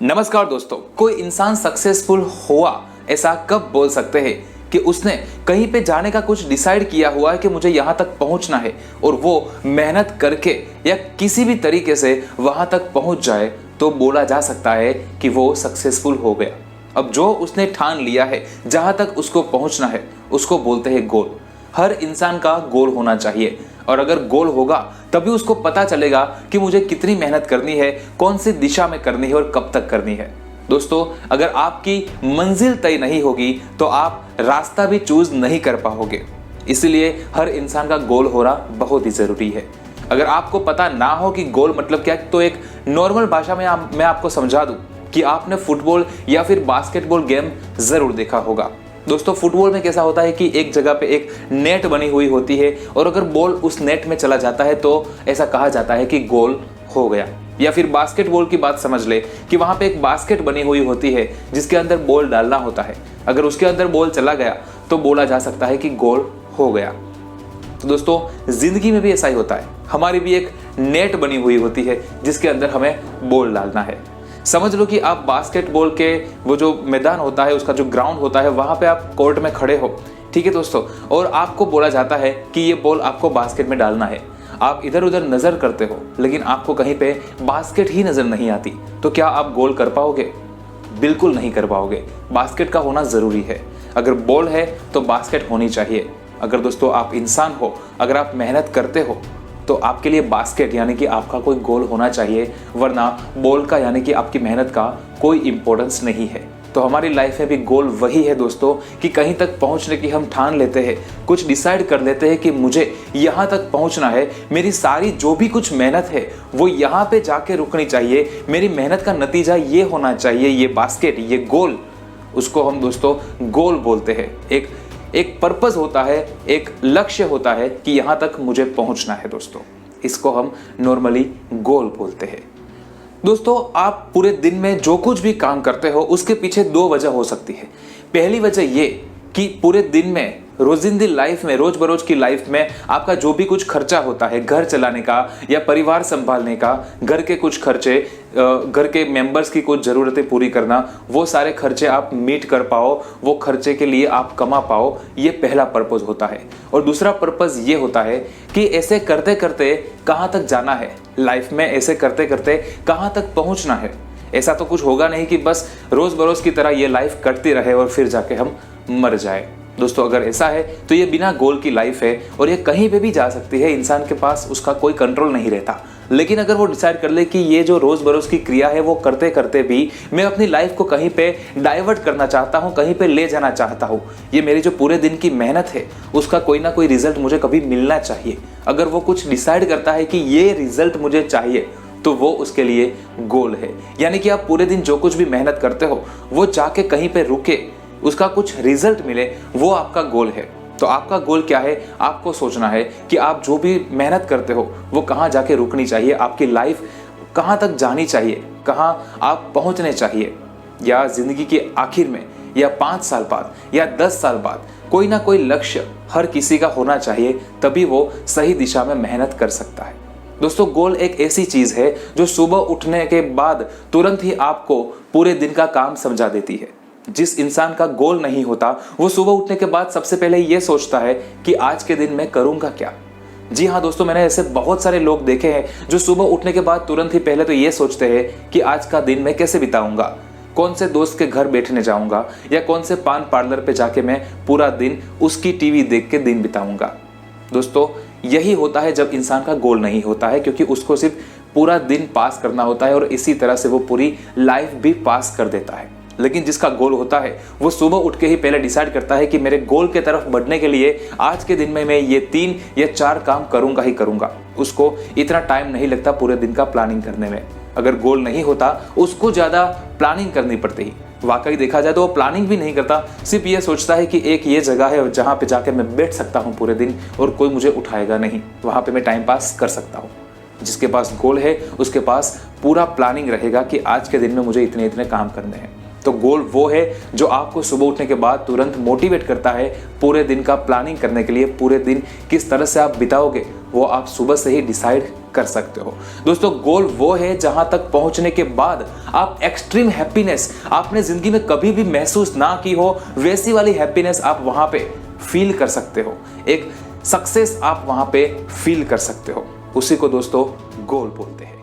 नमस्कार दोस्तों, कोई इंसान सक्सेसफुल हुआ ऐसा कब बोल सकते हैं कि उसने कहीं पे जाने का कुछ डिसाइड किया हुआ है कि मुझे यहाँ तक पहुँचना है और वो मेहनत करके या किसी भी तरीके से वहाँ तक पहुँच जाए तो बोला जा सकता है कि वो सक्सेसफुल हो गया। अब जो उसने ठान लिया है जहाँ तक उसको पहुँचना है उसको बोलते हैं गोल। हर इंसान का गोल होना चाहिए और अगर गोल होगा तभी उसको पता चलेगा कि मुझे कितनी मेहनत करनी है, कौन सी दिशा में करनी है और कब तक करनी है। दोस्तों, अगर आपकी मंजिल तय नहीं होगी तो आप रास्ता भी चूज नहीं कर पाओगे। इसलिए हर इंसान का गोल होना बहुत ही जरूरी है। अगर आपको पता ना हो कि गोल मतलब क्या, तो एक नॉर्मल भाषा में मैं आपको समझा दूं कि आपने फुटबॉल या फिर बास्केटबॉल गेम जरूर देखा होगा। दोस्तों, फुटबॉल में कैसा होता है कि एक जगह पे एक नेट बनी हुई होती है और अगर बॉल उस नेट में चला जाता है तो ऐसा कहा जाता है कि गोल हो गया। या फिर बास्केटबॉल की बात समझ ले कि वहां पे एक बास्केट बनी हुई होती है जिसके अंदर बॉल डालना होता है। अगर उसके अंदर बॉल चला गया तो बोला जा सकता है कि गोल हो गया। तो दोस्तों, जिंदगी में भी ऐसा ही होता है। हमारी भी एक नेट बनी हुई होती है जिसके अंदर हमें बॉल डालना है। समझ लो कि आप बास्केटबॉल के वो जो मैदान होता है, उसका जो ग्राउंड होता है, वहां पे आप कोर्ट में खड़े हो, ठीक है दोस्तों, और आपको बोला जाता है कि ये बॉल आपको बास्केट में डालना है। आप इधर उधर नजर करते हो लेकिन आपको कहीं पे बास्केट ही नजर नहीं आती, तो क्या आप गोल कर पाओगे? बिल्कुल नहीं कर पाओगे। बास्केट का होना जरूरी है। अगर बॉल है तो बास्केट होनी चाहिए। अगर दोस्तों आप इंसान हो, अगर आप मेहनत करते हो तो आपके लिए बास्केट यानी कि आपका कोई गोल होना चाहिए, वरना बॉल का यानी कि आपकी मेहनत का कोई इंपॉर्टेंस नहीं है। तो हमारी लाइफ में भी गोल वही है दोस्तों कि कहीं तक पहुंचने की हम ठान लेते हैं, कुछ डिसाइड कर लेते हैं कि मुझे यहाँ तक पहुंचना है, मेरी सारी जो भी कुछ मेहनत है वो यहाँ पे जाके रुकनी चाहिए, मेरी मेहनत का नतीजा ये होना चाहिए, ये बास्केट, ये गोल, उसको हम दोस्तों गोल बोलते हैं। एक पर्पस होता है, एक लक्ष्य होता है कि यहाँ तक मुझे पहुँचना है दोस्तों, इसको हम नॉर्मली गोल बोलते हैं। दोस्तों, आप पूरे दिन में जो कुछ भी काम करते हो उसके पीछे दो वजह हो सकती है। पहली वजह ये कि पूरे दिन में, रोजिंदी लाइफ में, रोज बरोज की लाइफ में आपका जो भी कुछ खर्चा होता है, घर चलाने का या परिवार संभालने का, घर के कुछ खर्चे, घर के मेंबर्स की कुछ ज़रूरतें पूरी करना, वो सारे खर्चे आप मीट कर पाओ, वो खर्चे के लिए आप कमा पाओ, ये पहला पर्पस होता है। और दूसरा पर्पस ये होता है कि ऐसे करते करते कहाँ तक जाना है लाइफ में, ऐसे करते करते कहाँ तक पहुँचना है। ऐसा तो कुछ होगा नहीं कि बस रोज बरोज की तरह ये लाइफ कटती रहे और फिर जाके हम मर जाए। दोस्तों, अगर ऐसा है तो ये बिना गोल की लाइफ है और ये कहीं पे भी जा सकती है, इंसान के पास उसका कोई कंट्रोल नहीं रहता। लेकिन अगर वो डिसाइड कर ले कि ये जो रोज बरोज की क्रिया है वो करते करते भी मैं अपनी लाइफ को कहीं पे डाइवर्ट करना चाहता हूँ, कहीं पे ले जाना चाहता हूँ, ये मेरी जो पूरे दिन की मेहनत है उसका कोई ना कोई रिजल्ट मुझे कभी मिलना चाहिए। अगर वो कुछ डिसाइड करता है कि ये रिजल्ट मुझे चाहिए तो वो उसके लिए गोल है। यानी कि आप पूरे दिन जो कुछ भी मेहनत करते हो वो जाके कहीं पे रुके, उसका कुछ रिजल्ट मिले, वो आपका गोल है। तो आपका गोल क्या है? आपको सोचना है कि आप जो भी मेहनत करते हो वो कहाँ जाके रुकनी चाहिए, आपकी लाइफ कहाँ तक जानी चाहिए, कहाँ आप पहुँचने चाहिए, या जिंदगी के आखिर में, या 5 साल बाद या 10 साल बाद कोई ना कोई लक्ष्य हर किसी का होना चाहिए, तभी वो सही दिशा में मेहनत कर सकता है। दोस्तों, गोल एक ऐसी चीज है जो सुबह उठने के बाद तुरंत ही आपको पूरे दिन का काम समझा देती है। जिस इंसान का गोल नहीं होता वो सुबह उठने के बाद सबसे पहले ये सोचता है कि आज के दिन मैं करूंगा क्या। जी हाँ दोस्तों, मैंने ऐसे बहुत सारे लोग देखे हैं जो सुबह उठने के बाद तुरंत ही पहले तो ये सोचते हैं कि आज का दिन मैं कैसे बिताऊंगा, कौन से दोस्त के घर बैठने जाऊंगा, या कौन से पान पार्लर पे जाके मैं पूरा दिन उसकी टीवी देख के दिन बिताऊंगा। दोस्तों, यही होता है जब इंसान का गोल नहीं होता है, क्योंकि उसको सिर्फ पूरा दिन पास करना होता है और इसी तरह से वो पूरी लाइफ भी पास कर देता है। लेकिन जिसका गोल होता है वो सुबह उठ के ही पहले डिसाइड करता है कि मेरे गोल के तरफ बढ़ने के लिए आज के दिन में मैं ये 3 या 4 काम करूंगा ही करूंगा। उसको इतना टाइम नहीं लगता पूरे दिन का प्लानिंग करने में। अगर गोल नहीं होता उसको ज़्यादा प्लानिंग करनी पड़ती है। वाकई देखा जाए तो वो प्लानिंग भी नहीं करता, सिर्फ ये सोचता है कि एक ये जगह है जहाँ पे जाके मैं बैठ सकता हूँ पूरे दिन और कोई मुझे उठाएगा नहीं, वहाँ पे मैं टाइम पास कर सकता हूँ। जिसके पास गोल है उसके पास पूरा प्लानिंग रहेगा कि आज के दिन में मुझे इतने इतने काम करने हैं। तो गोल वो है जो आपको सुबह उठने के बाद तुरंत मोटिवेट करता है पूरे दिन का प्लानिंग करने के लिए। पूरे दिन किस तरह से आप बिताओगे वो आप सुबह से ही डिसाइड कर सकते हो। दोस्तों, गोल वो है जहां तक पहुंचने के बाद आप एक्सट्रीम हैप्पीनेस आपने जिंदगी में कभी भी महसूस ना की हो, वैसी वाली हैप्पीनेस आप वहां पे फील कर सकते हो। एक सक्सेस आप वहां पे फील कर सकते हो। उसी को दोस्तों गोल बोलते हैं।